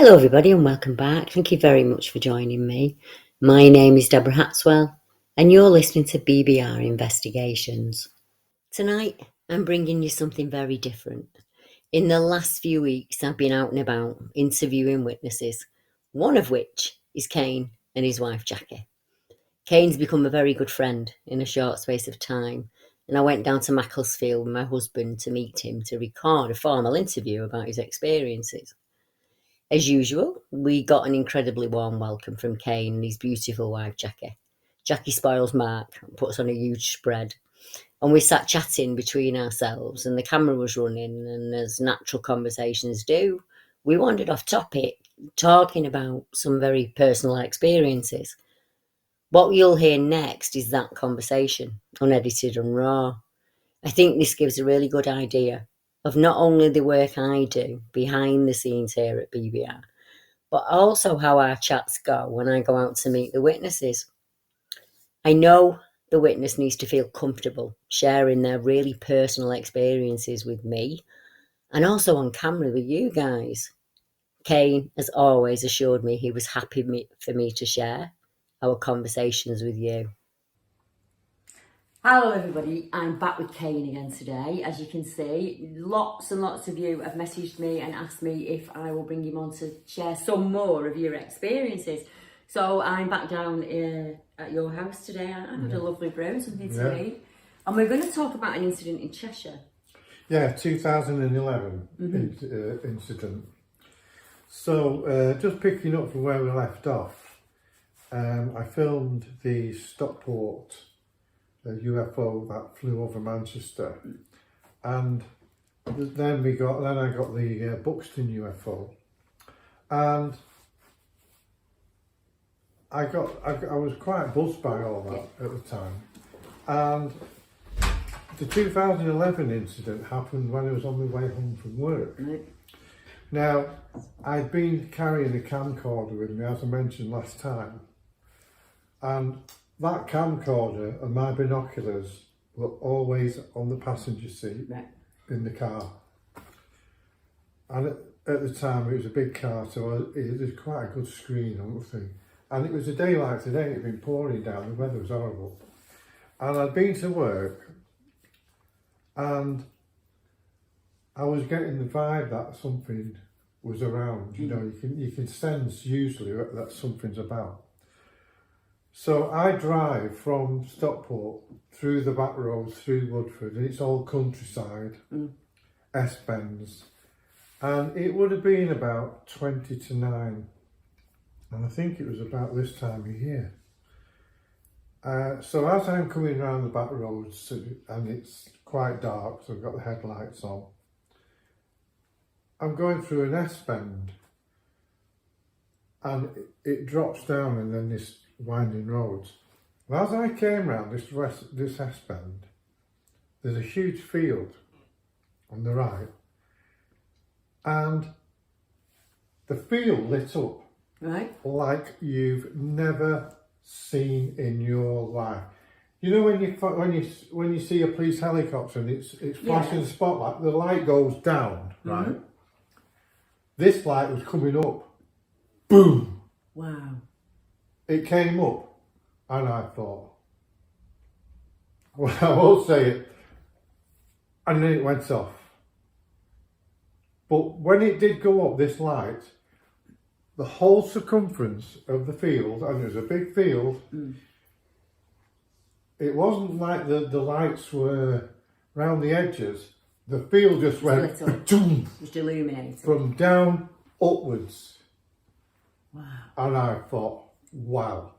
Hello everybody and welcome back. Thank you very much for joining me. My name is Deborah Hatswell and you're listening to BBR Investigations. Tonight I'm bringing you something very different. In the last few weeks I've been out and about interviewing witnesses, one of which is Caen and his wife Jackie. Caen's become a very good friend in a short space of time, and I went down to Macclesfield with my husband to meet him to record a formal interview about his experiences. As usual, we got an incredibly warm welcome from Caen and his beautiful wife Jackie. Jackie spoils Mark and puts on a huge spread. And we sat chatting between ourselves and the camera was running, and as natural conversations do, we wandered off topic, talking about some very personal experiences. What you'll hear next is that conversation, unedited and raw. I think this gives a really good idea of not only the work I do behind the scenes here at BBR, but also how our chats go when I go out to meet the witnesses. I know the witness needs to feel comfortable sharing their really personal experiences with me and also on camera with you guys. Caen, as always, assured me he was happy for me to share our conversations with you. Hello everybody, I'm back with Caen again today. As you can see, lots and lots of you have messaged me and asked me if I will bring him on to share some more of your experiences. So I'm back down at your house today. I had a lovely brew, something to eat. And we're going to talk about an incident in Cheshire. Yeah, 2011 incident. So just picking up from where we left off, I filmed the Stockport UFO that flew over Manchester, and then I got the Buxton UFO, and I was quite buzzed by all that at the time. And the 2011 incident happened when I was on my way home from work. Now, I'd been carrying a camcorder with me, as I mentioned last time, and that camcorder and my binoculars were always on the passenger seat in the car. And at the time it was a big car, so it was quite a good screen on the thing. And it was a day like today, it had been pouring down, the weather was horrible. And I'd been to work and I was getting the vibe that something was around. You know, you can sense usually that something's about. So I drive from Stockport through the back roads, through Woodford, and it's all countryside, S-bends. And it would have been about 20 to 9. And I think it was about this time of year. So as I'm coming around the back roads, and it's quite dark, so I've got the headlights on, I'm going through an S-bend. And it drops down and then this winding roads. And as I came round this S-bend, there's a huge field on the right, and the field lit up like you've never seen in your life. You know when you see a police helicopter and it's flashing the spotlight, the light goes down, right? This light was coming up. Boom! Wow. It came up and I thought, well, I won't say it, and then it went off. But when it did go up, this light, the whole circumference of the field, and it was a big field, it wasn't like the lights were round the edges. The field just went just illuminated from down upwards. Wow. And I thought, wow.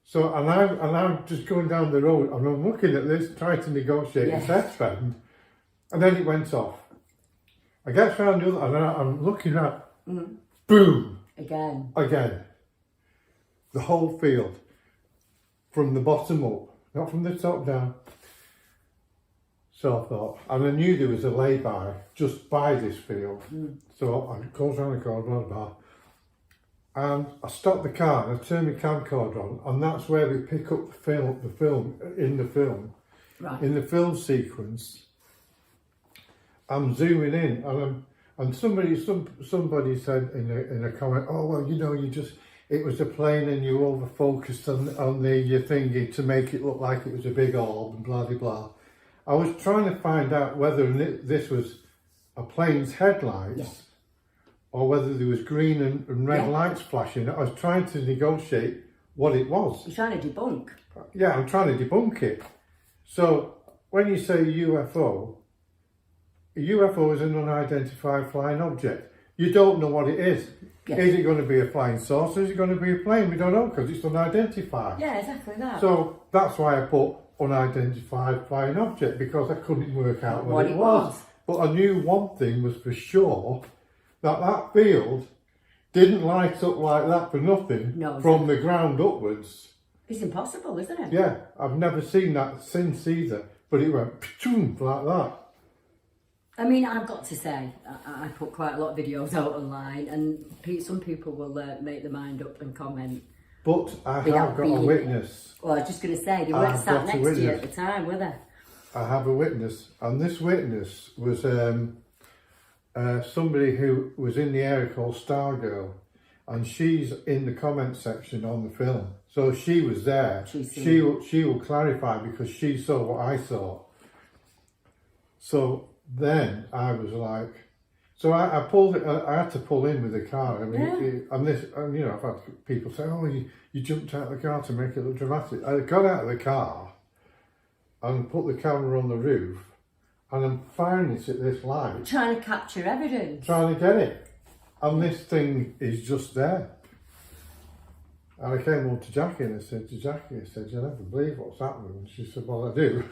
So, and I'm just going down the road and I'm looking at this, trying to negotiate this S-bend, and then it went off. I get round the other, and I'm looking at, boom. Again. The whole field, from the bottom up, not from the top down. So I thought, and I knew there was a lay-by just by this field. So I goes round the corner, blah, blah, blah. And I stopped the car and I turned my camcorder on, and that's where we pick up the film. Right. In the film sequence, I'm zooming in and And somebody said in a comment, oh well, you know, it was a plane and you over focused on the thingy to make it look like it was a big orb and blah blah blah. I was trying to find out whether this was a plane's headlights or whether there was green and red lights flashing. I was trying to negotiate what it was. You're trying to debunk. Yeah, I'm trying to debunk it. So when you say UFO, a UFO is an unidentified flying object. You don't know what it is. Yes. Is it going to be a flying saucer? Is it going to be a plane? We don't know because it's unidentified. Yeah, exactly that. So that's why I put unidentified flying object, because I couldn't work out what it was. But I knew one thing was for sure, that field didn't light up like that for nothing from the ground upwards. It's impossible, isn't it? Yeah, I've never seen that since either. But it went pchoom like that. I mean, I've got to say, I put quite a lot of videos out online, and some people will make their mind up and comment. But I have got a witness. Well, I was just going to say, they weren't sat next to you at the time, were they? I have a witness, and this witness was somebody who was in the area called Stargirl, and she's in the comment section on the film. So she was there. She will clarify because she saw what I saw. So then I was like, so I pulled it. I had to pull in with the car. I mean, and you know, I've had people say, "Oh, you jumped out of the car to make it look dramatic." I got out of the car and put the camera on the roof, and I'm firing it at this light, trying to capture evidence, trying to get it, and this thing is just there. And I came home to Jackie and I said to Jackie, "You'll never believe what's happening." And she said, "Well, I do."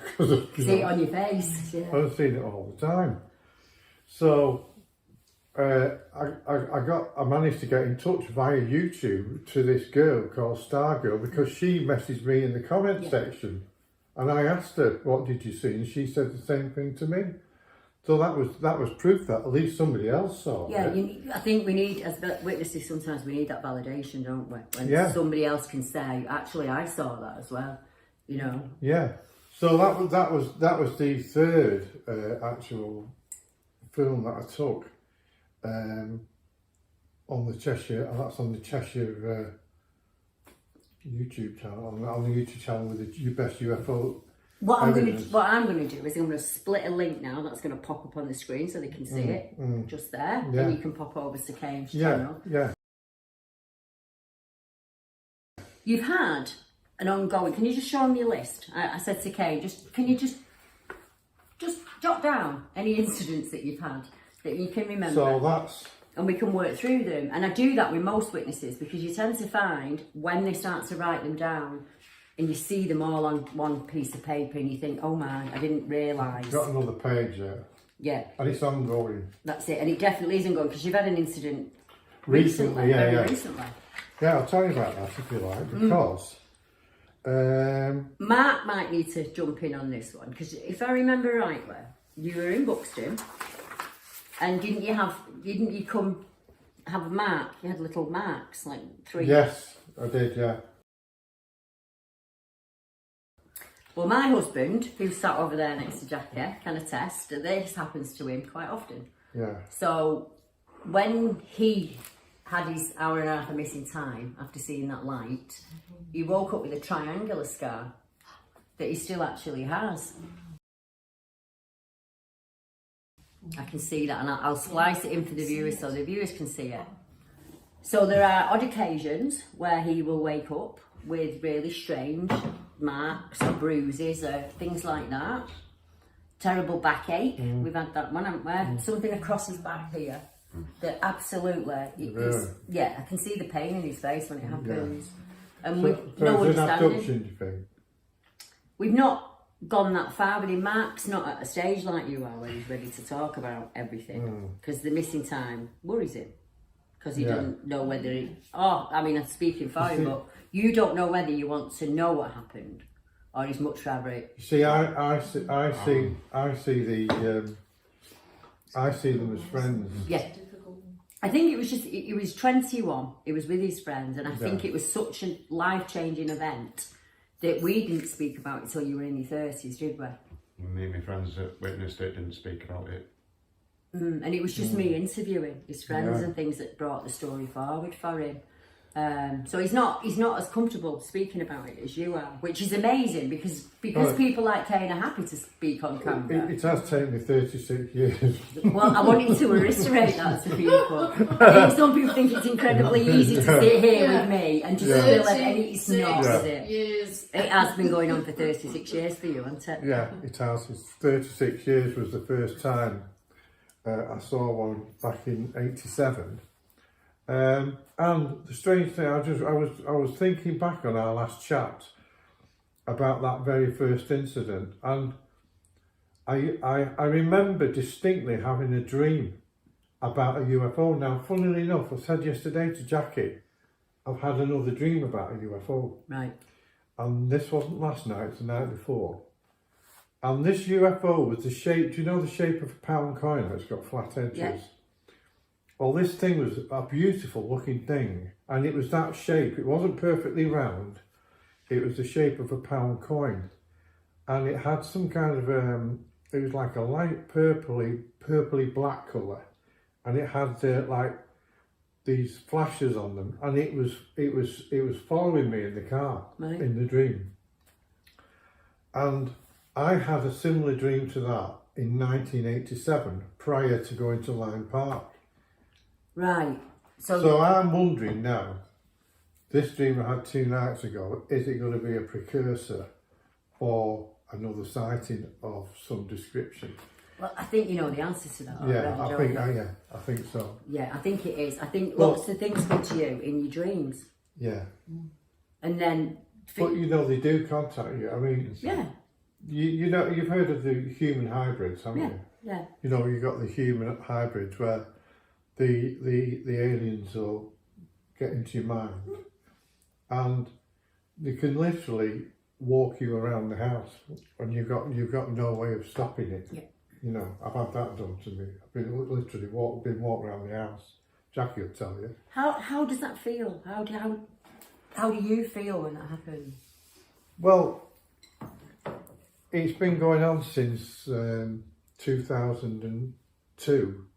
See it on your face. Yeah. I've seen it all the time. So I managed to get in touch via YouTube to this girl called Stargirl, because she messaged me in the comment section, and I asked her, "What did you see?" And she said the same thing to me. So that was proof that at least somebody else saw it. Yeah, I think we need, as witnesses, sometimes we need that validation, don't we? When somebody else can say, "Actually, I saw that as well," you know. Yeah. So that was the third actual film that I took on the Cheshire, and that's on the Cheshire YouTube channel, on the YouTube channel with the best UFO. What I'm going to do is I'm going to split a link now that's going to pop up on the screen so they can see it just there, and you can pop over to Caen's channel. Yeah. You've had an ongoing. Can you just show them your list? I said to Caen, can you just jot down any incidents that you've had that you can remember? So and we can work through them. And I do that with most witnesses, because you tend to find when they start to write them down, and you see them all on one piece of paper, and you think, "Oh man, I didn't realise." Got another page there. Yeah. And it's ongoing. That's it, and it definitely isn't going, because you've had an incident recently. Recently. Yeah, I'll tell you about that if you like, because Mark might need to jump in on this one, because if I remember rightly, you were in Buxton, and didn't you come have a mark? You had little marks, like 3. Yes, I did. Yeah. Well, my husband, who sat over there next to Jackie, can attest that this happens to him quite often. Yeah. So when he had his hour and a half of missing time after seeing that light, he woke up with a triangular scar that he still actually has. I can see that, and I'll splice it in for the viewers so the viewers can see it. So there are odd occasions where he will wake up with really strange marks or bruises or things like that. Terrible backache. We've had that one, haven't we? Something across his back here that absolutely, I can see the pain in his face when it happens. And with no understanding. We've not gone that far, but Mark's not at a stage like you are where he's ready to talk about everything, because the missing time worries him, because he doesn't know whether I'm speaking for him, but you don't know whether you want to know what happened, or he's much rather it. See, I see them as friends. Yeah. I think it was just, he was 21, he was with his friends, and I think it was such a life-changing event that we didn't speak about it until you were in your 30s, did we? Me and my friends that witnessed it didn't speak about it. And it was just me interviewing his friends and things that brought the story forward for him. So he's not as comfortable speaking about it as you are, which is amazing because people like Caen are happy to speak on camera. It has taken me 36 years. Well, I wanted to reiterate that to people. I think some people think it's incredibly easy to sit here with me and just feel like it's not, is it? Years. It has been going on for 36 years for you, hasn't it? Yeah, it has. It's 36 years was the first time I saw one back in '87. And the strange thing, I was thinking back on our last chat about that very first incident, and I remember distinctly having a dream about a UFO. Now, funnily enough, I said yesterday to Jackie, I've had another dream about a UFO. Right. And this wasn't last night, it's the night before. And this UFO was the shape, do you know the shape of a pound coin? It's got flat edges. Yeah. Well, this thing was a beautiful looking thing, and it was that shape. It wasn't perfectly round. It was the shape of a pound coin, and it had some kind of it was like a light purpley black colour, and it had like these flashes on them, and it was following me in the car in the dream. And I had a similar dream to that in 1987, prior to going to Lyme Park. Right. So I'm wondering now, this dream I had 2 nights ago, is it going to be a precursor or another sighting of some description? Well, I think you know the answer to that already, I think so. Yeah, I think it is. I think lots of things come to you in your dreams. Yeah. And then... But you know, they do contact you. I mean... Yeah. You know, you've heard of the human hybrids, haven't you? Yeah. You know, you've got the human hybrids where the aliens will get into your mind and they can literally walk you around the house and you've got no way of stopping it. Yeah. You know, I've had that done to me. I've been literally walked around the house. Jackie will tell you. How does that feel? How do you feel when that happens? Well, it's been going on since 2002.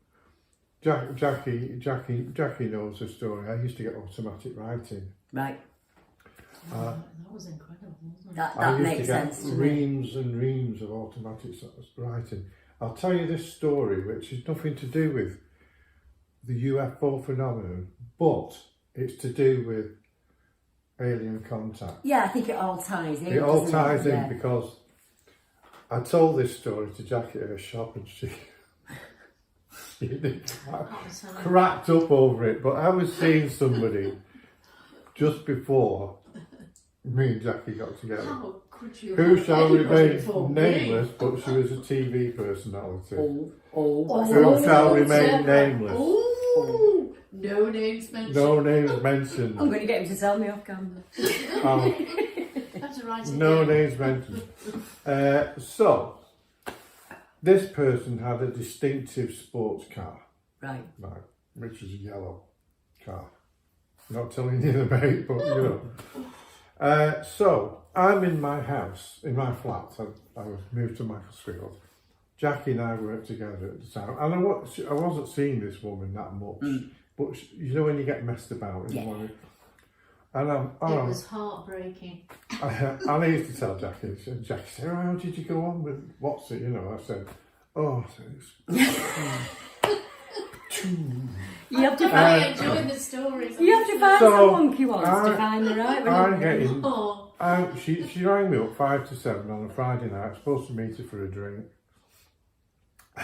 Jackie knows the story. I used to get automatic writing. Right. That was incredible, wasn't it? That makes sense to me. Reams and reams of automatic writing. I'll tell you this story, which has nothing to do with the UFO phenomenon, but it's to do with alien contact. Yeah, I think it all ties in. It all ties in because I told this story to Jackie at her shop and she cracked up over it. But I was seeing somebody just before me and Jackie got together. How could you? Who shall remain nameless, but she was a TV personality. Who shall remain nameless. Oh, no names mentioned. No names mentioned. I'm going to get him to tell me off camera. Have to write it No down. names mentioned. So, this person had a distinctive sports car, Right. which was a yellow car. Not telling you the make, but you know. So, I'm in my house, in my flat. I was moved to Macclesfield. Jackie and I worked together at the time, and I wasn't seeing this woman that much. But you know when you get messed about in the morning. And It was heartbreaking. I used to tell Jackie, and Jackie said, "Oh, how did you go on with what's it?" You know, I said, "Oh, You have to I enjoy the stories. You have to find some monkey ones to find the right one. Oh, she rang me up 5 to 7 on a Friday night. I was supposed to meet her for a drink,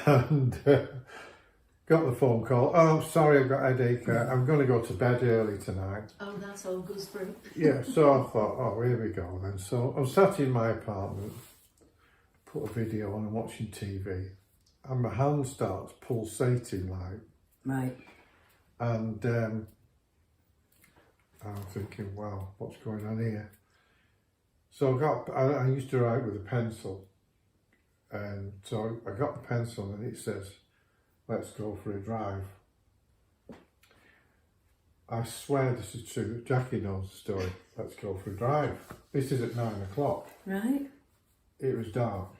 and got the phone call. "Oh, sorry, I've got a headache. I'm going to go to bed early tonight." oh, that's all gooseberry. Yeah, so I thought, "Oh, here we go then." So I'm sat in my apartment, put a video on and watching TV, and my hand starts pulsating like. Right. And I'm thinking, wow, what's going on here? So I used to write with a pencil. And so I got the pencil and it says, "Let's go for a drive." I swear this is true. Jackie knows the story. Let's go for a drive. This is at 9 o'clock. Right. It was dark.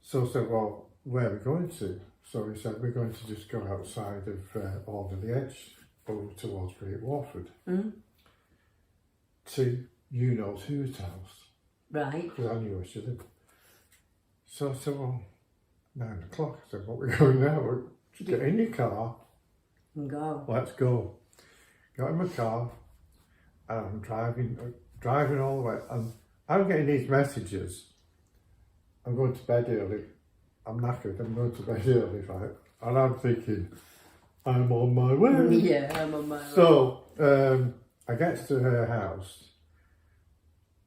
So I said, "Well, where are we going to?" So he said, we're going to just go outside of Alder the Edge, over towards Great Warford, to you knows whose house. Right. Because I knew where she lived. So I said, well, 9 o'clock. I said, what we're going now? We're just get in your car. And go. Let's go. Got in my car, and I'm driving all the way, and I'm getting these messages. I'm going to bed early. I'm knackered. I'm going to bed early, right? And I'm thinking, I'm on my way. Yeah, I'm on my way. So I get to her house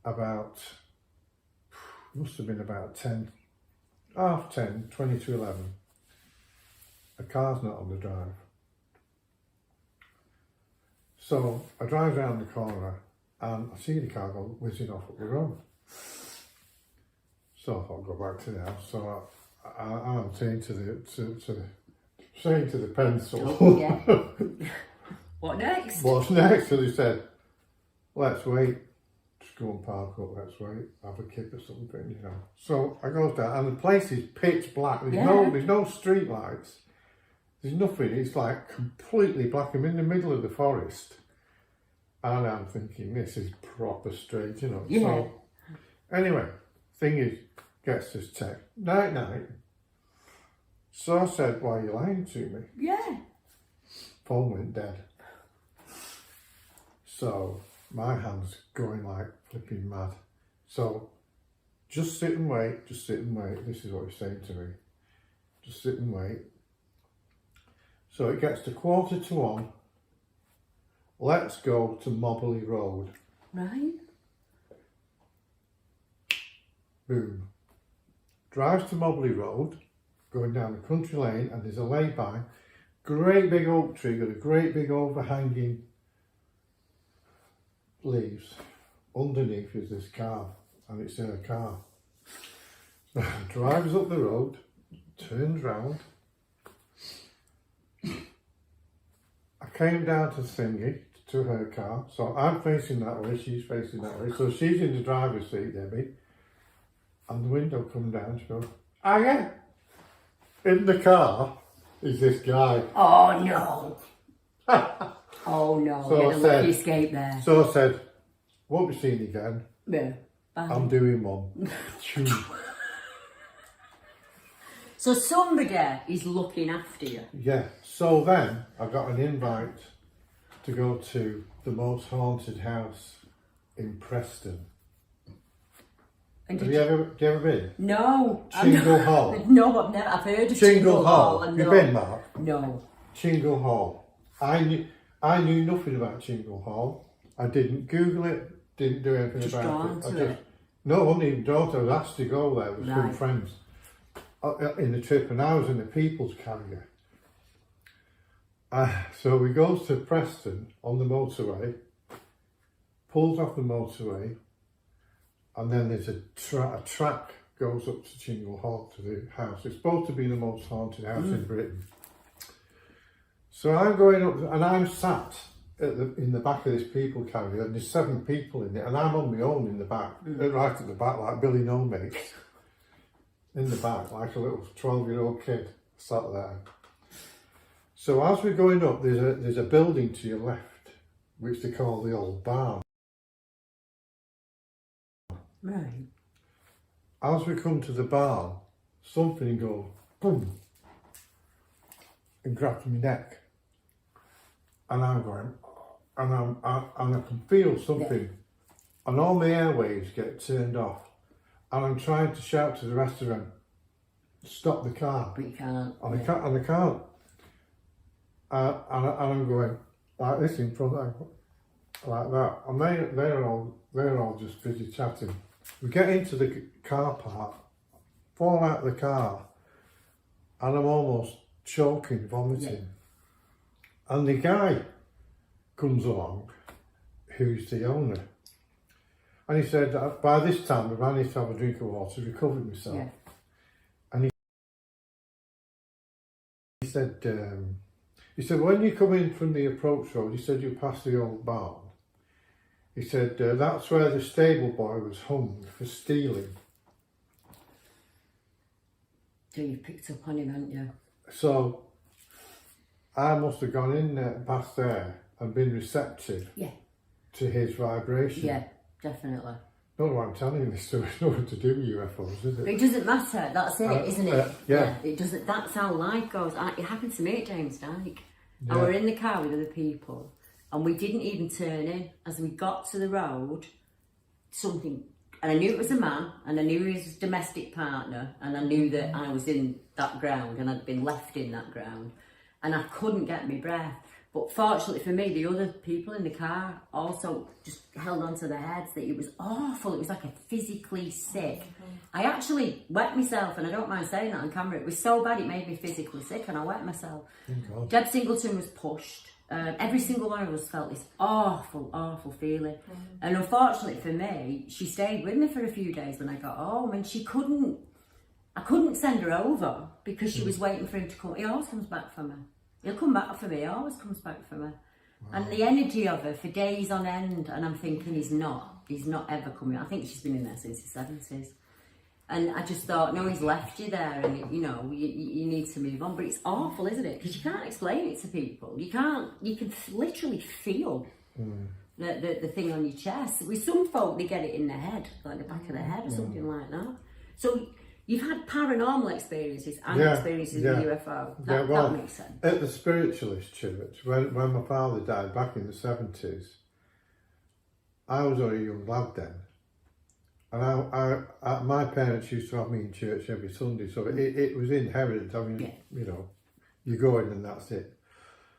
about, must have been about 10, half 10, 20 to 11. The car's not on the drive. So I drive around the corner and I see the car go whizzing off up the road. So I thought I'll go back to the house. So I'm saying to the pencil. Oh, yeah. What next? What's next? So they said, let's wait. Just go and park up, let's wait, have a kip or something, you know. So I go down and the place is pitch black. There's no street lights. There's nothing. It's like completely black. I'm in the middle of the forest. And I'm thinking, this is proper strange, you know. Yeah. So anyway, thing is, gets this text. Night. So I said, why are you lying to me? Yeah. Phone went dead. So my hand's going like flipping mad. So just sit and wait, This is what he's saying to me. Just sit and wait. So it gets to 1:45. Let's go to Mobley Road. Right. Boom. Drives to Mobley Road, going down the country lane, and there's a lay-by. Great big oak tree, got a great big overhanging leaves. Underneath is this car, and it's her car. So drives up the road, turns round. I came down to Thingy, to her car, so I'm facing that way, she's facing that way. So she's in the driver's seat, Debbie, and the window come down, she goes, ah yeah. In the car is this guy. Oh no. Oh no. So You I had a said- lucky escape there. So I said, won't be seen again, Yeah. Bye. I'm doing one. Phew. So somebody is looking after you. Yeah, so then I got an invite to go to the most haunted house in Preston. And Have you ever been? No. Shingle Hall. No, I've heard of Shingle Hall. and You've no. been, Mark? No. Shingle Hall. I knew nothing about Shingle Hall. I didn't Google it, didn't do anything Just about drawn it. to it. No, I wasn't even drawn to it. I was asked to go there with some Right. friends in the trip, and I was in the people's carrier. So we goes to Preston on the motorway, pulls off the motorway, and then there's a track goes up to Shingle Hall to the house. It's supposed to be the most haunted house in Britain. So I'm going up, and I'm sat in the back of this people carrier, and there's 7 people in it, and I'm on my own in the back, right at the back, like Billy No Mates, in the back, like a little 12-year-old kid sat there. So as we're going up, there's a building to your left, which they call the old barn. Right. As we come to the barn, something goes boom and grabs my neck, and I'm going, and I can feel something, and all my airwaves get turned off, and I'm trying to shout to the rest of them, stop the car, But you can't. and I can't, and I'm going like this in front of them, like that, and they're all just busy chatting. We get into the car park, fall out of the car, and I'm almost choking, vomiting. And the guy comes along, who's the owner, and he said, by this time I managed to have a drink of water, recovered myself. Yeah. And he said, when you come in from the approach road, he said, you pass the old barn. He said, that's where the stable boy was hung for stealing. So you picked up on him, haven't you? So I must have gone in there, past there, and been receptive to his vibration. Yeah, definitely. Not what I'm telling you this story, it's nothing to do with UFOs, is it? It doesn't matter, that's it, isn't it? Yeah. It doesn't. That's how life goes. It happened to me at James Dyke. Yeah. I were in the car with other people, and we didn't even turn in. As we got to the road, something, and I knew it was a man, and I knew he was his domestic partner, and I knew that I was in that ground, and I'd been left in that ground, and I couldn't get my breath. But fortunately for me, the other people in the car also just held on to their heads. That it was awful. It was like a physically sick. I actually wet myself, and I don't mind saying that on camera. It was so bad it made me physically sick, and I wet myself. Oh, Deb Singleton was pushed. Every single one of us felt this awful, awful feeling. And unfortunately for me, she stayed with me for a few days when I got home, and I couldn't send her over because she was waiting for him to come. He always comes back for me. He'll come back for me, he always comes back for me. Wow. And the energy of her for days on end, and I'm thinking he's not ever coming. I think she's been in there since the 70s. And I just thought, no, he's left you there, and you know, you need to move on. But it's awful, isn't it? Because you can't explain it to people. You can literally feel the thing on your chest. With some folk, they get it in their head, like the back of their head or something like that. So you've had paranormal experiences and experiences with UFO. That makes sense. At the Spiritualist Church, when my father died back in the 70s, I was only a young lad then. And my parents used to have me in church every Sunday, so it was inherent. I mean, you know, you go in and that's it.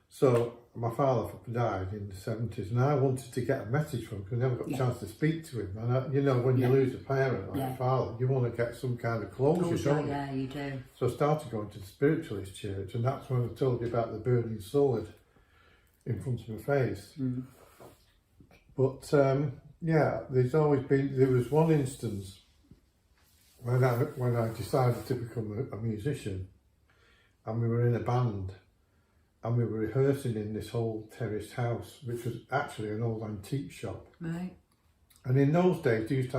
So my father died in the 70s, and I wanted to get a message from him because I never got a chance to speak to him. And you know, when you lose a parent like a father, you want to get some kind of closure, don't you? Yeah, you do. So I started going to the Spiritualist Church, and that's when I told you about the burning sword in front of my face. But there's always been. There was one instance when I decided to become a musician, and we were in a band, and we were rehearsing in this old terraced house, which was actually an old antique shop. Right. And in those days, they used to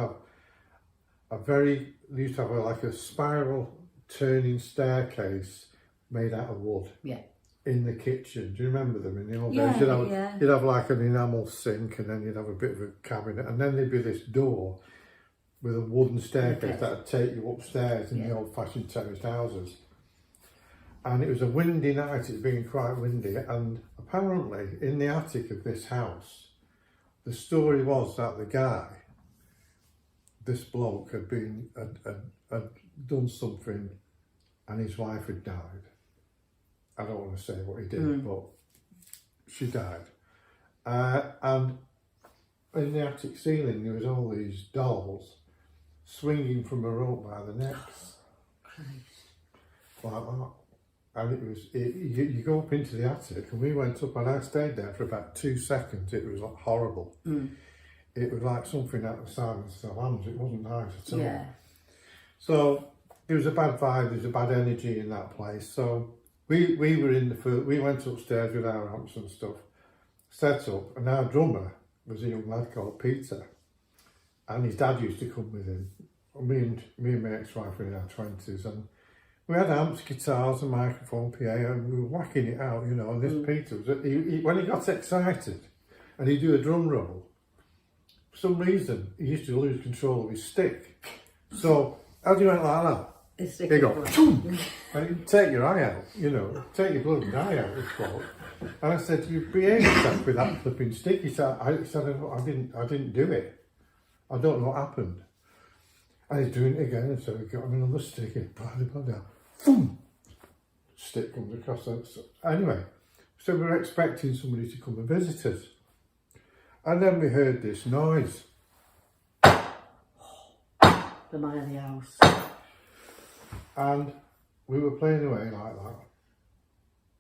have like a spiral turning staircase made out of wood. Yeah. In the kitchen. Do you remember them in the old days? You'd have like an enamel sink, and then you'd have a bit of a cabinet, and then there'd be this door with a wooden staircase that would take you upstairs in the old-fashioned terraced houses. And it was a windy night, it being quite windy, and apparently in the attic of this house, the story was that the guy, this bloke, had done something, and his wife had died. I don't want to say what he did, but she died. And in the attic ceiling, there was all these dolls swinging from a rope by the necks. Like that. And it was, you go up into the attic, and we went up, and I stayed there for about 2 seconds. It was like horrible. It was like something out of Silence of the Lambs. It wasn't nice at all. Yeah. So there was a bad vibe, there was a bad energy in that place. So we went upstairs with our amps and stuff, set up, and our drummer was a young lad called Peter, and his dad used to come with him. Me and my ex-wife were in our 20s, and we had amps, guitars, and microphone, PA, and we were whacking it out, you know. And this Peter when he got excited, and he'd do a drum roll, for some reason he used to lose control of his stick. So how do you went like that? They go, boom, and you take your eye out, you know, take your bloody eye out, this bloke. And I said, you behaved yourself with that flipping stick. He said, I didn't do it. I don't know what happened. And he's doing it again, and so we got him another stick, and boom, stick comes across. So anyway, so we were expecting somebody to come and visit us. And then we heard this noise. The man in the house. And we were playing away like that.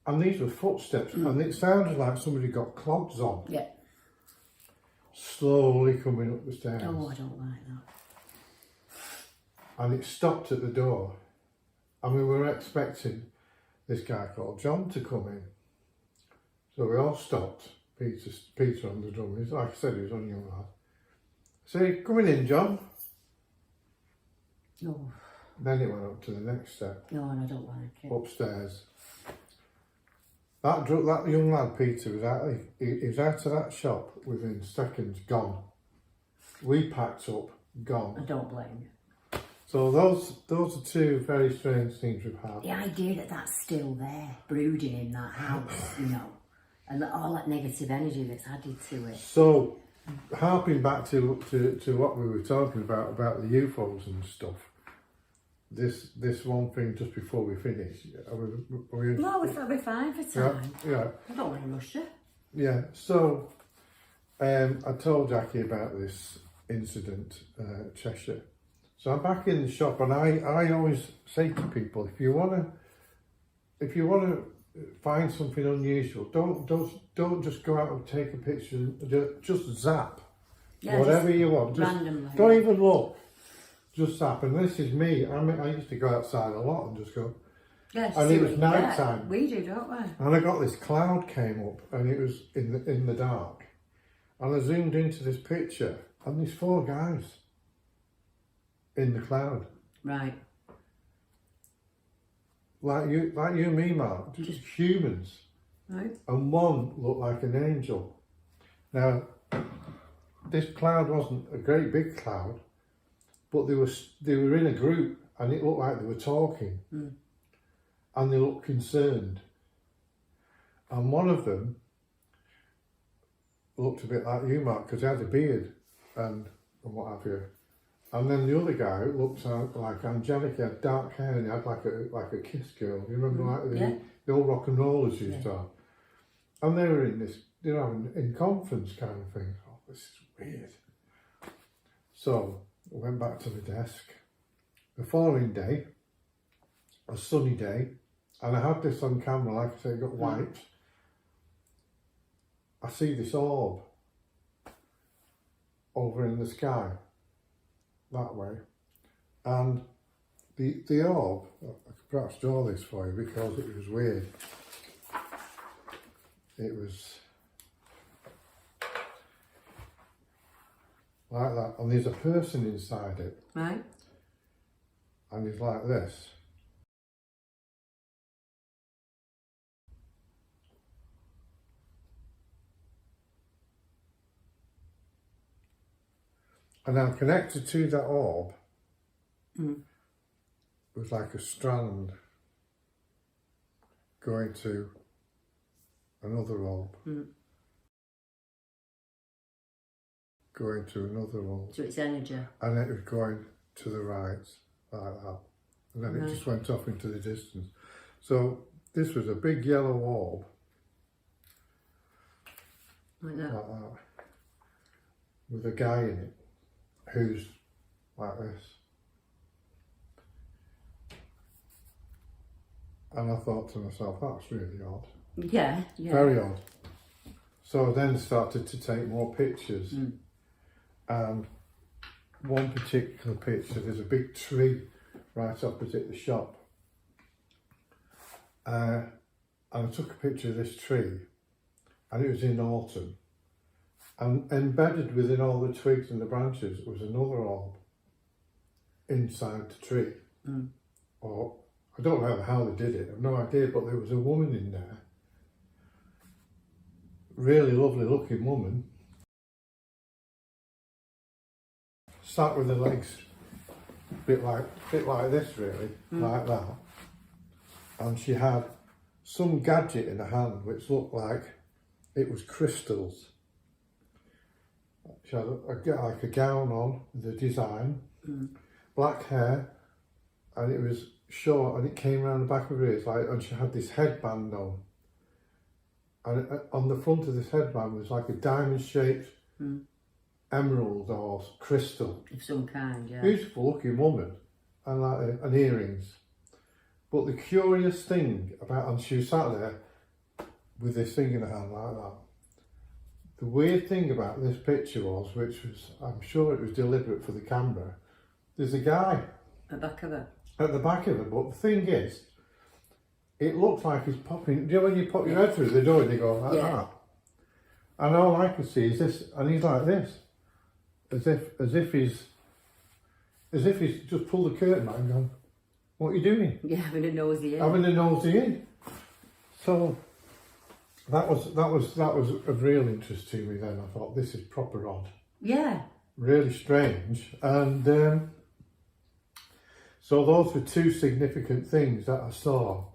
And these were footsteps, and it sounded like somebody got clogs on. Yeah. Slowly coming up the stairs. Oh, I don't like that. And it stopped at the door. And we were expecting this guy called John to come in. So we all stopped. Peter on the drum. Like I said, he was only a young lad. So, coming in, John. No. Then it went up to the next step. No, and I don't like it. Upstairs. that young lad Peter he was out of that shop within seconds, gone. We packed up, gone. I don't blame you. So those are two very strange things we've had. The idea that that's still there, brooding in that house, you know, and all that negative energy that's added to it. So, harping back to what we were talking about the UFOs and stuff. This one thing just before we finish. No, we're fine for time. Yeah. I don't want to rush you. Yeah. So, I told Jackie about this incident, Cheshire. So I'm back in the shop, and I always say to people, if you wanna find something unusual, don't just go out and take a picture. Just zap, whatever you want. Just randomly. don't even look. Just zap. And this is me. I used to go outside a lot and just go. Yeah, And it was night time. We do, don't we? And I got this cloud came up, and it was in the dark. And I zoomed into this picture, and there's 4 guys in the cloud. Right. Like you and me, Mark, just humans. Right. And one looked like an angel. Now, this cloud wasn't a great big cloud, but they were in a group, and it looked like they were talking. And they looked concerned. And one of them looked a bit like you, Mark, because he had a beard and what have you. And then the other guy looked like angelic. He had dark hair and he had like a kiss girl. You remember like the old rock and rollers used to have. And they were in this, you know, in conference kind of thing. Oh, this is weird. So I went back to the desk. The following day, a sunny day, and I had this on camera, like I say, it got wiped. I see this orb over in the sky, that way. And the orb, I could perhaps draw this for you because it was weird. It was like that, and there's a person inside it. Right. And he's like this. And then connected to that orb was like a strand going to another orb. Going to another orb. So it's energy. And it was going to the right, like that. And then it just went off into the distance. So this was a big yellow orb. Like that. Like that. With a guy in it. Who's like this. And I thought to myself, that's really odd. Yeah. Very odd. So I then started to take more pictures. And one particular picture, there's a big tree right opposite the shop. And I took a picture of this tree, and it was in autumn. And embedded within all the twigs and the branches was another orb inside the tree. Or I don't know how they did it, I've no idea, but there was a woman in there. Really lovely looking woman. Sat with her legs a bit like this really, like that. And she had some gadget in her hand which looked like it was crystals. She had like a gown on, the design, black hair, and it was short, and it came around the back of her ears, and she had this headband on. And on the front of this headband was like a diamond-shaped emerald or crystal. Of some kind, yeah. Beautiful looking woman, and earrings. But the curious thing about, and she sat there with this thing in her hand like that. The weird thing about this picture was, which was, I'm sure it was deliberate for the camera, there's a guy At the back of it. at the back of it, but the thing is, it looks like he's popping, you know when you pop your head through the door and you go like that? And all I could see is this, and he's like this, as if he's just pulled the curtain back and gone, what are you doing? Yeah, having a nosy in. Having a nosy in. So that was of real interest to me then. I thought, this is proper odd. Yeah. Really strange. And so those were two significant things that I saw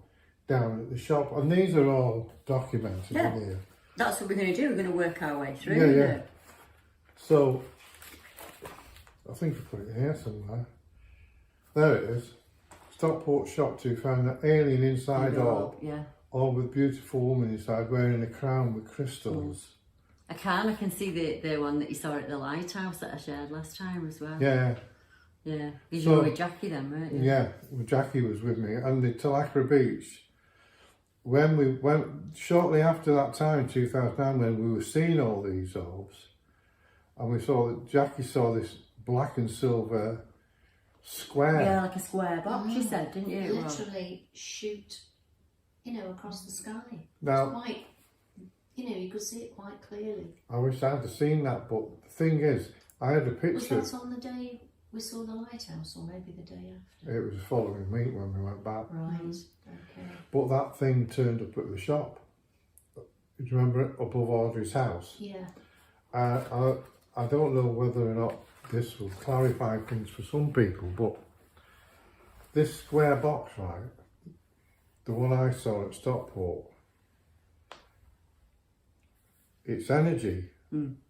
down at the shop. And these are all documented Yeah. in here. That's what we're going to do. We're going to work our way through. Yeah, isn't yeah. it? So, I think I put it here somewhere. There it is. Stockport shop to found an alien inside orb, Yeah. all with beautiful woman inside wearing a crown with crystals. I can see the one that you saw at the lighthouse that I shared last time as well. Yeah, Yeah. You So- were with Jackie then, weren't you? yeah. Well, Jackie was with me, and the Talacra Beach. When we went shortly after that time, 2009, when we were seeing all these orbs, and we saw that Jackie saw this black and silver square. Yeah, like a square box, you said, didn't you? Literally shoot, across the sky. Now, Quite, you could see it quite clearly. I wish I had seen that, but the thing is, I had a Was picture. that on the day we saw the lighthouse, or maybe the day after? It was the following week when we went back. Right. Okay. But that thing turned up at the shop. Do you remember it? Above Audrey's house? Yeah. I don't know whether or not this will clarify things for some people, but this square box, right, the one I saw at Stockport, its energy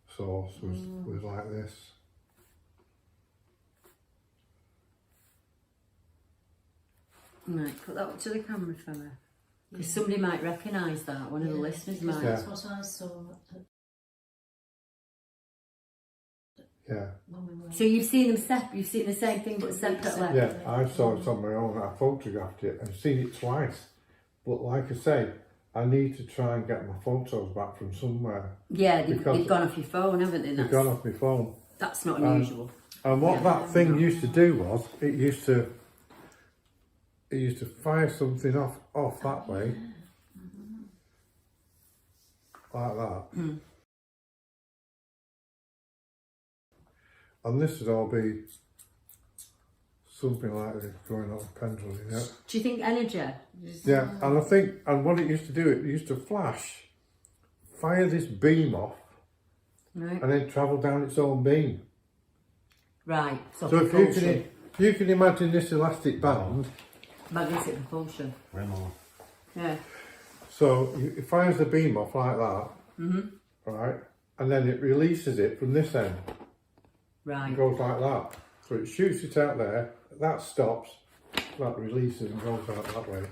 source was like this. Right, put that up to the camera for me. Because somebody might recognise that, one of the listeners Because might. Yeah. that's what I saw Yeah, when we were. So you've seen them you've seen the same thing but separately? yeah, I saw it on my own. I photographed it and seen it twice. But like I say, I need to try and get my photos back from somewhere. Yeah, Because they've gone off your phone, haven't they? They've gone off my phone. That's not unusual. And what that thing used to do was, it used to fire something off that way, like that. And this would all be something like this going on a pendulum, yeah. Do you think energy? Yeah, and I think, and what it used to do, it used to fire this beam off, Right. and then travel down its own beam. Right. So So propulsion. if you can imagine this elastic band, Magnetic propulsion. Yeah. so it fires the beam off like that, right, and then it releases it from this end. Right. It goes like that. So it shoots it out there, that stops, that releases and goes out that way.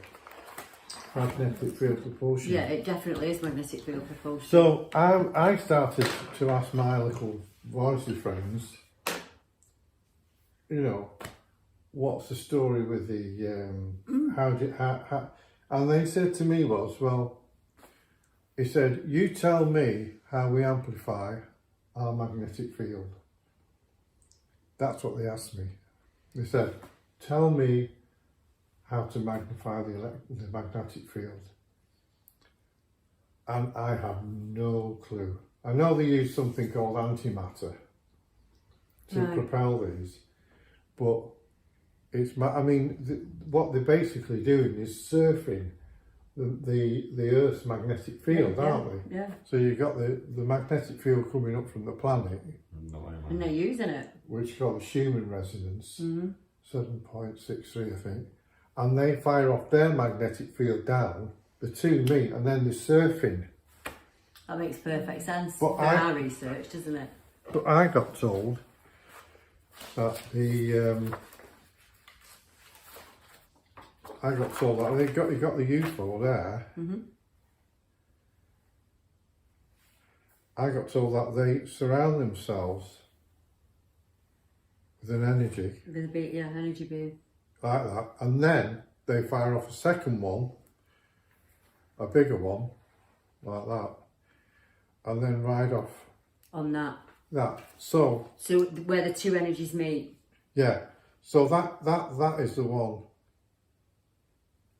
Magnetic field propulsion. Yeah, it definitely is magnetic field propulsion. So I started to ask my little voicey friends, what's the story with the, how, and they said to me he said, you tell me how we amplify our magnetic field. That's what they asked me. They said, tell me how to magnify the magnetic field. And I have no clue. I know they use something called antimatter to propel these, but what they're basically doing is surfing the Earth's magnetic field, aren't they? Yeah. So you've got the magnetic field coming up from the planet, And they're using it. which is called the Schumann resonance, 7.63 I think, and they fire off their magnetic field down, the two meet, and then they're surfing. That makes perfect sense But for our research, doesn't it? But I got told that they got the UFO there. I got told that they surround themselves with an energy With a bit, yeah, energy beam. like that, and then they fire off a second one, a bigger one, like that, and then ride off On that. that. So So where the two energies meet. yeah, so that is the one.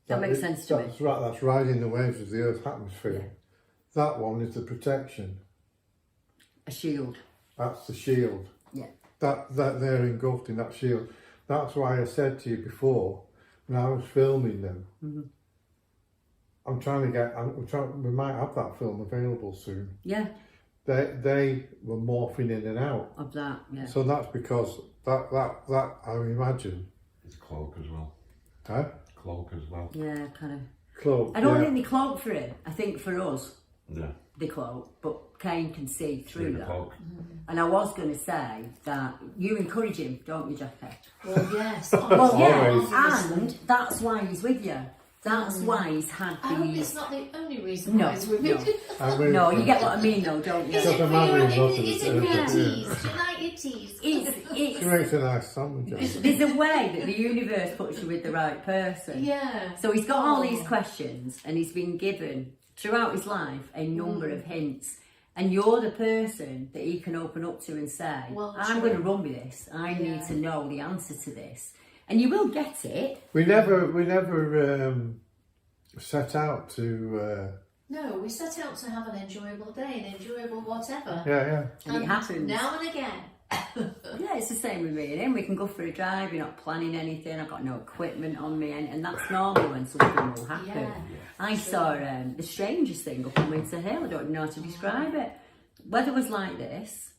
That makes sense to me. That's right. That's riding the waves of the Earth's atmosphere. That one is the protection. A shield. That's the shield. Yeah. That they're engulfed in that shield. That's why I said to you before, when I was filming them, I'm trying to get. We might have that film available soon. Yeah, They were morphing in and out. of that, yeah. So that's because that I imagine. It's cloak as well. Huh? Cloak as well. Yeah, kind of. Cloak. I don't yeah. think they cloak for him. I think for us, Yeah. they cloak, but Caen can see through the that. cloak. And I was going to say that you encourage him, don't you, Jackie? Well, yes. Well, yeah, Always. and that's why he's with you. That's why he's had I hope it's these. not the only reason No, why it's with no. me. I mean, No, you get what I mean, though, don't you? Is it Doesn't for matter your, if nothing is is it for your urgent, teas? Do you like your teas? It's, She makes a nice sandwich. there's a way that the universe puts you with the right person. Yeah. So he's got all these questions, and he's been given throughout his life a number of hints. And you're the person that he can open up to and say, Well, I'm true. going to run with this. I need Yeah. to know the answer to this. And you will get it. We never set out to. No, we set out to have an enjoyable day, an enjoyable whatever. Yeah. And it happens. Now and again. Yeah, it's the same with me and him. We can go for a drive, you're not planning anything, I've got no equipment on me, and that's normal when something will happen. Yeah. I saw the strangest thing up on Winter Hill, I don't know how to describe it. Weather was like this,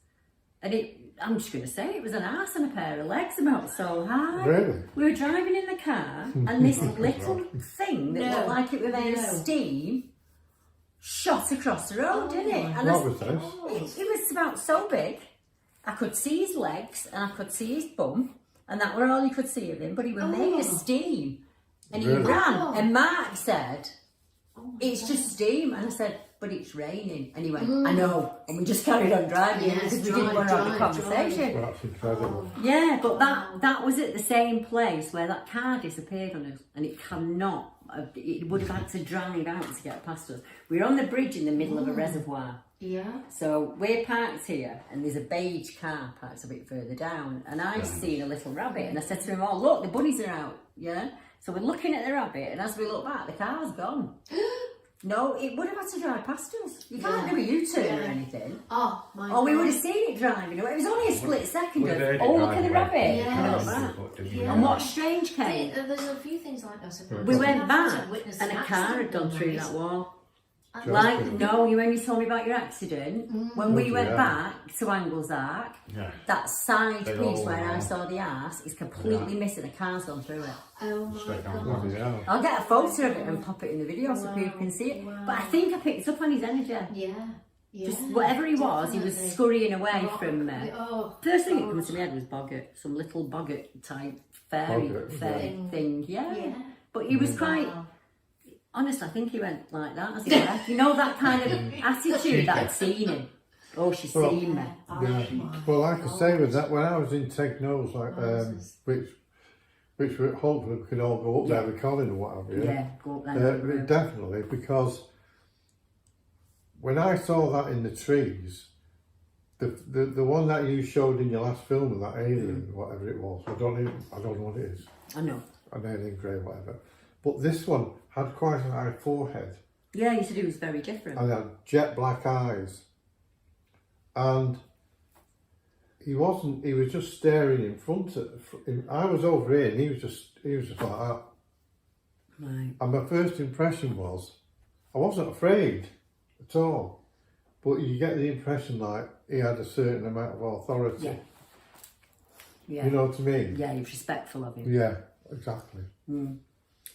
and I'm just going to say it was an arse and a pair of legs about so high. Really? We were driving in the car, and this little thing that looked like it was made of steam shot across the road, didn't it? And What was this? it was about so big. I could see his legs and I could see his bum, and that were all you could see of him, but he was made of steam. And he Really? ran, and Mark said, it's just steam. And I said, but it's raining. And he went, I know. And we just carried on driving Yes, because we didn't want to have a drive. conversation. That's incredible. Yeah, but that was at the same place where that car disappeared on us, and it cannot. It would have had to drive out to get past us. We were on the bridge in the middle of a reservoir. Yeah. So we're parked here, and there's a beige car parked a bit further down, and I've seen a little rabbit, and I said to him, oh look, the bunnies are out, yeah? So we're looking at the rabbit, and as we look back, the car's gone. No, it would have had to drive past us. You can't do a U-turn or anything. Oh, my Or we God. would have seen it driving away. It was only a split second Would have of, heard it oh, look at driving the away. rabbit. Yes. And look back. Yeah. And what's strange, Kate, There's a few things like that. we went I've back, witnessed and a an car had accident gone through once. that wall. And- Like, Joking. no, you only told me about your accident. When we Oh, went yeah. back to Angle's Arc, Yeah. that side Big piece old where I wall. saw the arse is completely missing. A car's gone through it. Oh my Straight down God. Bloody hell. I'll get a photo of it and pop it in the video so people can see it. But I think I picked up on his energy. Yeah. Yeah. Just whatever he was definitely. scurrying away from Oh, First thing that comes to my head was boggart, some little boggart type fairy Boggart, thing. Yeah. Yeah. But he was quite. Wow. Honest, I think he went like that as he left. You know that kind of attitude that I'd seen him. Oh, she's Well, seen me. Yeah. Well, like I say, with that, when I was in Tegnose, like which we hopefully we can all go up there with Colin or what have you. Yeah, go up there. Definitely, because when I saw that in the trees, the one that you showed in your last film of that alien, whatever it was, I don't know what it is, I know. an alien grey, whatever. But this one had quite a high forehead Yeah, you said he was very different. and had jet black eyes, and he wasn't. He was just staring in front of. I was over here, and he was just like that. Right. And my first impression was, I wasn't afraid at all, but you get the impression like he had a certain amount of authority. Yeah. Yeah. You know what I mean? Yeah, he was respectful of him. Yeah, exactly.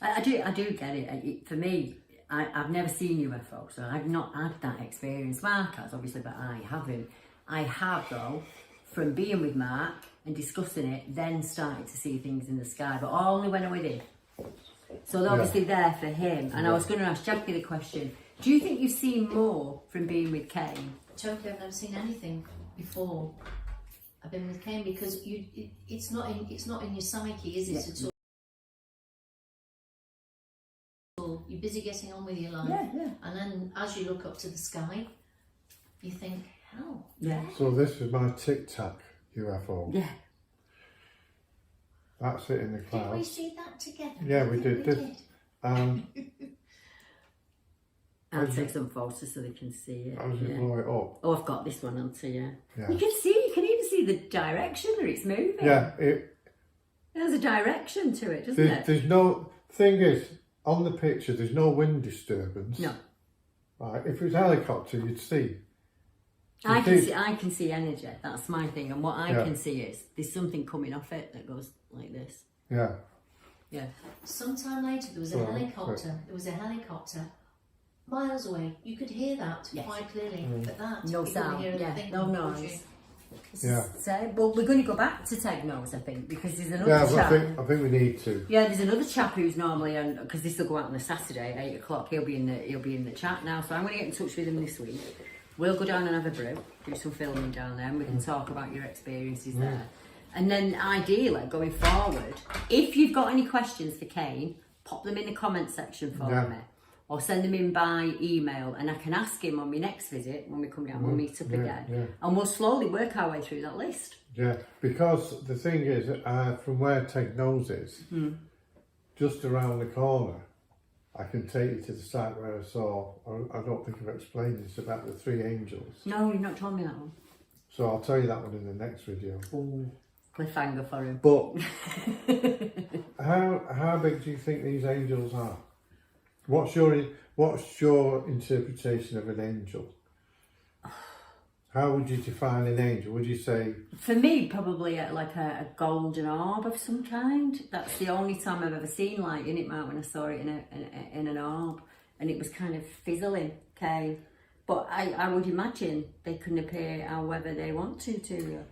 I do get it. For me, I've never seen UFO, so I've not had that experience. Mark has, obviously, but I haven't. I have, though, from being with Mark and discussing it, then started to see things in the sky, but only when I was with him. So they're obviously there for him. And I was going to ask Jackie the question, do you think you've seen more from being with Caen? Totally, I've never seen anything before. I've been with Caen because it's not in your psyche, is it? At all. You're busy getting on with your life, Yeah. and then as you look up to the sky, you think, "Hell, Yeah. So this is my Tic Tac UFO. Yeah. That's it in the did we clouds. see that together?" Yeah, I we think did. Um, I'll take some photos so they can see it. how does it Yeah. blow it up? Oh, I've got this one onto you. Yeah. You can even see the direction that it's moving. Yeah, There's a direction to it, doesn't it? there's no thing is on the picture, there's no wind disturbance. No. Right. If it was a helicopter, you'd see. I can see energy. That's my thing. And what I can see is there's something coming off it that goes like this. Yeah. Yeah. Sometime later, there was a helicopter. There was a helicopter miles away. You could hear that quite clearly. But that No you couldn't sound. hear Yeah. anything, No could you? noise. Yeah. So, well, we're going to go back to take notes, I think, because there's another Yeah, chap. I think we need to. Yeah, there's another chap who's normally on, because this will go out on a Saturday at 8 o'clock. He'll be in the chat now, so I'm going to get in touch with him this week. We'll go down and have a brew, do some filming down there, and we can talk about your experiences there. And then, ideally, going forward, if you've got any questions for Caen, pop them in the comment section for me, or send them in by email, and I can ask him on my next visit when we come down. We'll meet up again, and we'll slowly work our way through that list. Yeah, because the thing is, from where Ted Knows is, just around the corner, I can take you to the site where I saw, I don't think I've explained this, about the 3 angels. No, you've not told me that one. So I'll tell you that one in the next video. Ooh, cliffhanger for him. But how big do you think these angels are? What's your interpretation of an angel? How would you define an angel? Would you say... For me, probably like a golden orb of some kind. That's the only time I've ever seen light in it, Mark, when I saw it in an orb. And it was kind of fizzling, okay? But I would imagine they can appear however they want to you.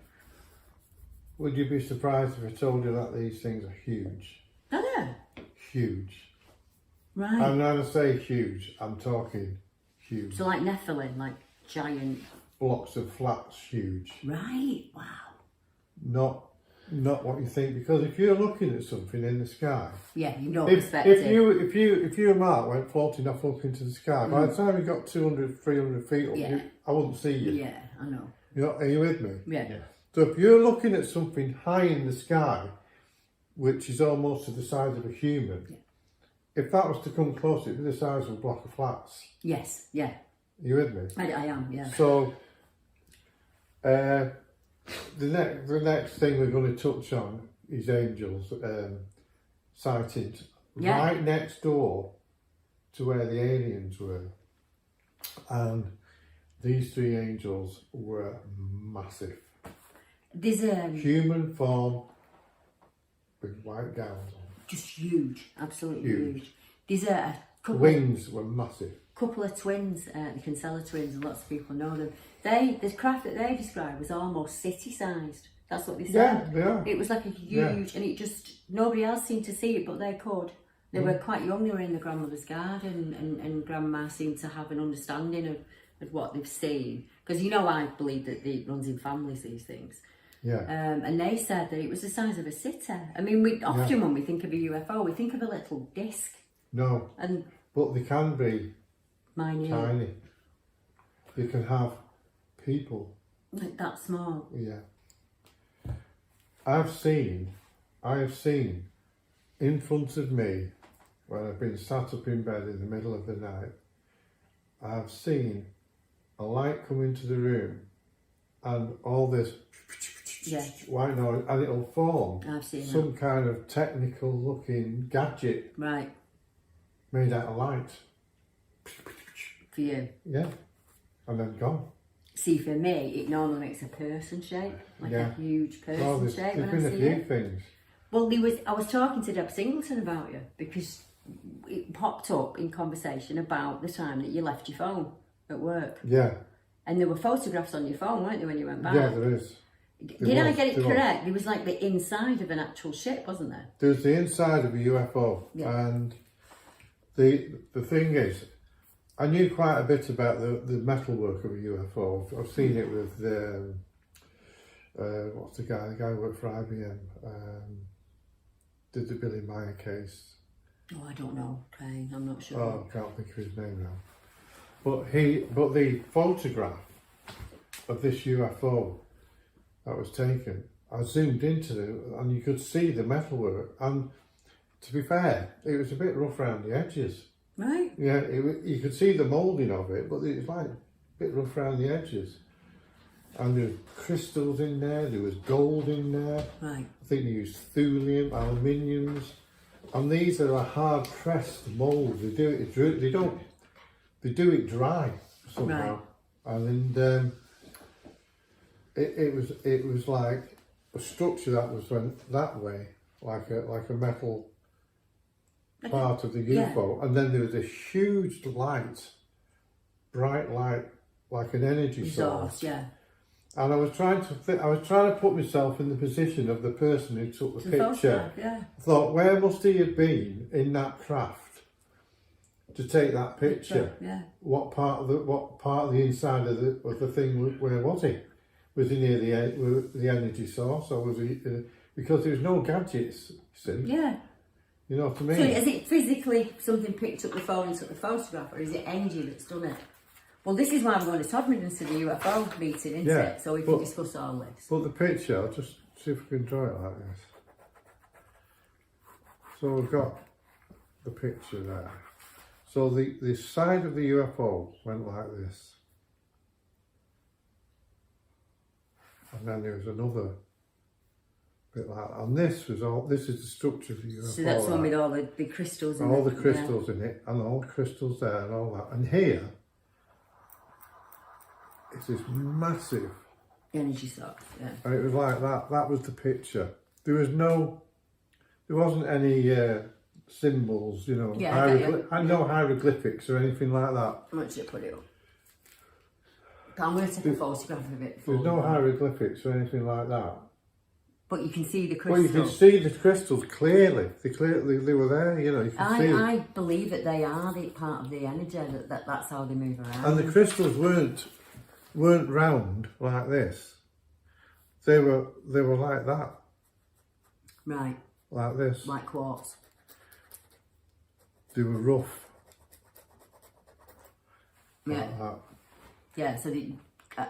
Would you be surprised if I told you that these things are huge? Are they? Huge. Right. I'm not going to say huge, I'm talking huge. So like Nephilim, like giant... Blocks of flats, huge. Right, wow. Not what you think, because if you're looking at something in the sky... Yeah, you know If perspective. you and Mark went floating off up into the sky, by the time you got 200, 300 feet up, I wouldn't see you. Yeah, I know. Are you with me? Yeah. So if you're looking at something high in the sky, which is almost to the size of a human, if that was to come close, it'd be the size of a block of flats. Yes, yeah. Are you with me? I am, yeah. So, the next thing we're going to touch on is angels sightings right next door to where the aliens were, and these 3 angels were massive. There's Human form with white gowns on. just huge, absolutely huge. There's a couple Wings were massive. couple of twins, the Kinsella twins, and lots of people know them. The craft that they described was almost city-sized. That's what they said. Yeah, they are. It was like a huge, and it just, nobody else seemed to see it, but they could. They were quite young, they were in the grandmother's garden, and grandma seemed to have an understanding of what they've seen. Because I believe that it runs in families, these things. Yeah. And they said that it was the size of a city. I mean, when we think of a UFO, we think of a little disc. No, but they can be tiny. You can have people. Like that small. Yeah. I have seen in front of me, when I've been sat up in bed in the middle of the night, I've seen a light come into the room and all this white noise, and it'll form I've seen some kind of technical looking gadget Right. made out of light. For you. Yeah. And then gone. See, for me, it normally makes a person shape, like a huge person Oh, there's shape when I been a see few it. things. Well, I was talking to Deb Singleton about you because it popped up in conversation about the time that you left your phone at work. Yeah. And there were photographs on your phone, weren't there, when you went back? Yeah, there is. Did I get it correct? It was like the inside of an actual ship, wasn't there? There's the inside of a UFO, and the thing is, I knew quite a bit about the metalwork of a UFO. I've seen it with what's the guy? The guy who worked for IBM, did the Billy Meyer case. Oh, I don't know. Okay, I'm not sure. Oh, I can't think of his name now. But the photograph of this UFO that was taken, I zoomed into it and you could see the metalwork. And to be fair, it was a bit rough around the edges. Right. Yeah, you could see the moulding of it, but it was like a bit rough around the edges. And there was crystals in there was gold in there. Right. I think they used thulium, aluminiums. And these are a hard pressed mould. They do it dry somehow. Right. And then it was like a structure that went that way, like a metal part of the UFO, and then there was a huge light, bright light, like an energy source. Yeah. And I was trying to put myself in the position of the person who took the picture. Yeah. I thought, where must he have been in that craft to take that picture? Yeah. What part of the inside of the thing? Where was he? Was he near the energy source, or was he? Because there was no gadgets. See? Yeah. You know what I mean? So is it physically something picked up the phone and took the photograph, or is it energy that's done it? Well, this is why we're going to Todmorden to the UFO meeting, isn't it? So we can discuss all this. But the picture, I'll just see if we can draw it like this. So we've got the picture there. So the side of the UFO went like this. And then there was another bit like that. And this is the structure of the UFO. So that's one with all the crystals in it. All the crystals in it, and all the crystals there and all that. And here, it's this massive energy source, yeah. And it was like that. That was the picture. There wasn't any symbols, you know. Yeah, and no hieroglyphics or anything like that. I'm going to put it up. I'm going to take a photograph of it. There's no hieroglyphics or anything like that. But you can see the crystals. Well, you can see the crystals clearly. They were there, you know. You can see I believe that they are part of the energy. That's how they move around. And the crystals weren't round like this. They were like that. Right. Like this. Like quartz. They were rough. Yeah. Like that. Yeah, so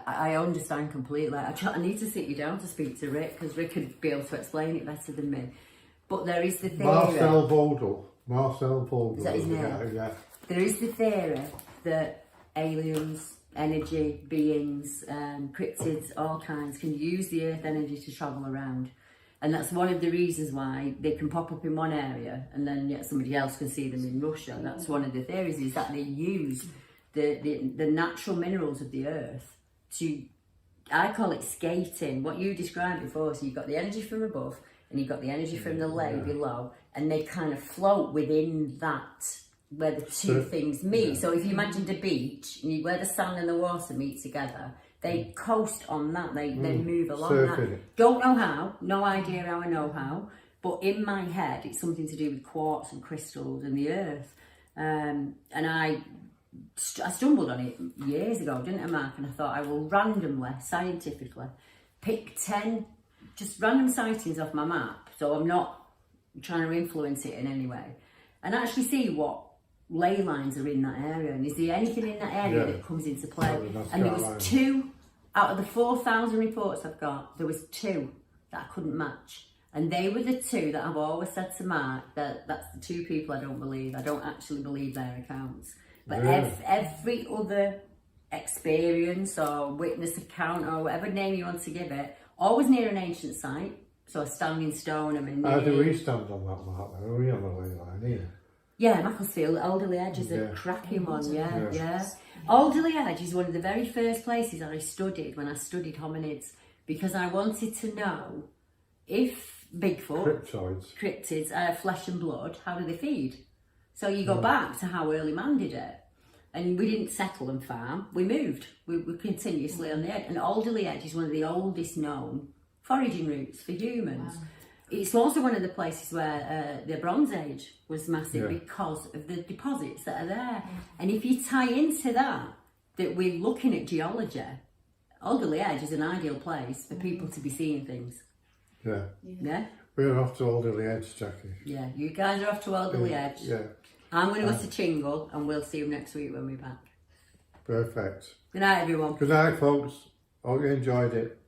I understand completely. I need to sit you down to speak to Rick, because Rick could be able to explain it better than me. But there is the theory. Marcel Vogel. Is that his name? Yeah. There is the theory that aliens, energy, beings, cryptids, all kinds, can use the Earth energy to travel around. And that's one of the reasons why they can pop up in one area and then yet somebody else can see them in Russia. And that's one of the theories, is that they use the natural minerals of the Earth to, I call it skating, what you described before. So you've got the energy from above and you've got the energy from the below, and they kind of float within that, where the two things meet. Yeah. So if you imagined a beach, and where the sand and the water meet together, they coast on that, they move along that. Don't know how, no idea how I know how, but in my head it's something to do with quartz and crystals and the Earth. And I stumbled on it years ago, didn't I, Mark? And I thought I will randomly, scientifically, pick 10 just random sightings off my map, so I'm not trying to influence it in any way, and actually see what ley lines are in that area, and is there anything in that area that comes into play. And there was 2 out of the 4,000 reports I've got, there was 2 that I couldn't match, and they were the 2 that I've always said to Mark that that's the 2 people I don't actually believe their accounts. But every other experience or witness account or whatever name you want to give it, always near an ancient site, so a standing stone. How do we stand on that map? Are we on the ley line here? Yeah, Macclesfield, Alderley Edge is a cracking one, yeah. Alderley Edge is one of the very first places I studied when I studied hominids, because I wanted to know if Bigfoot, cryptids, are flesh and blood, how do they feed? So you go back to how early man did it. And we didn't settle and farm, we moved. We were continuously on the edge. And Alderley Edge is one of the oldest known foraging routes for humans. Wow. It's also one of the places where the Bronze Age was massive because of the deposits that are there. And if you tie into that we're looking at geology, Alderley Edge is an ideal place for people to be seeing things. Yeah? We're off to Alderley Edge, Jackie. Yeah, you guys are off to Alderley Edge. Yeah. I'm going to go to Chingle, and we'll see you next week when we're back. Perfect. Good night, everyone. Good night, folks. Hope you enjoyed it.